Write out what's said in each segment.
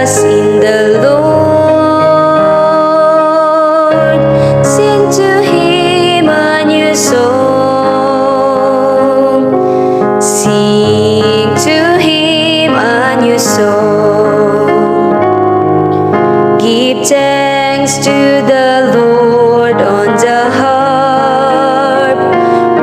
trust in the Lord. Sing to Him a new song. Sing to Him a new song. Give thanks to the Lord on the harp,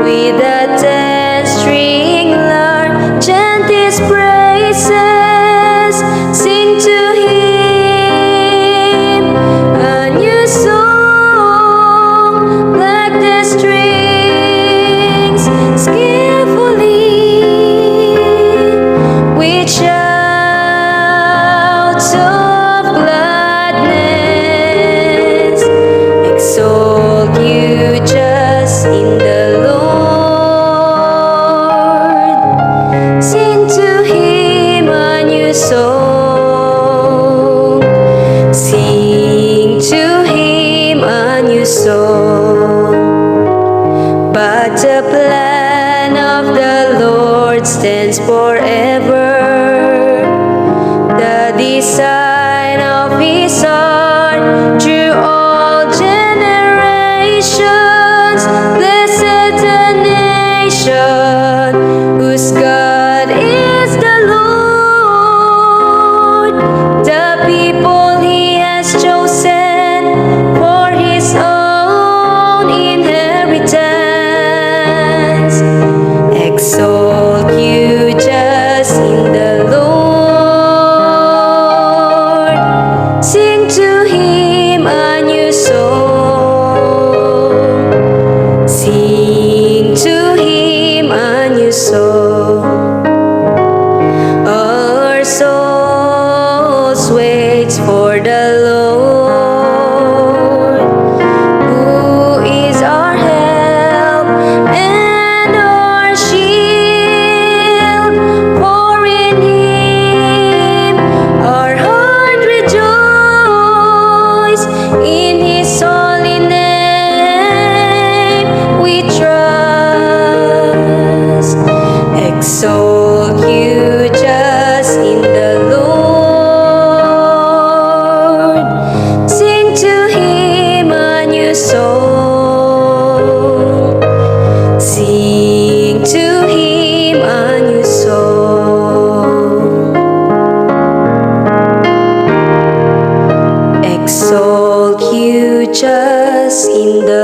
with a 10-string lyre, chant His praises. Sing to Him a new song, like the strings skillfully, with shouts of gladness. Exalt you just in the Lord. Sing to Him a new song. Sing to Him a new song. But the plan of the Lord stands forever, the design of His heart through all generations. Blessed the nation whose God is the Lord, the people He has chosen for His own inheritance. Exalt you just in the Lord. Sing to Him a new song. Sing to Him a new song. Our souls waits for the Lord, who is our help and our shield. For in Him our heart rejoice, in His holy name we trust. Exalt you just in the Lord. Sing to Him a new song. Sing to Him a new song. Exalt you just in the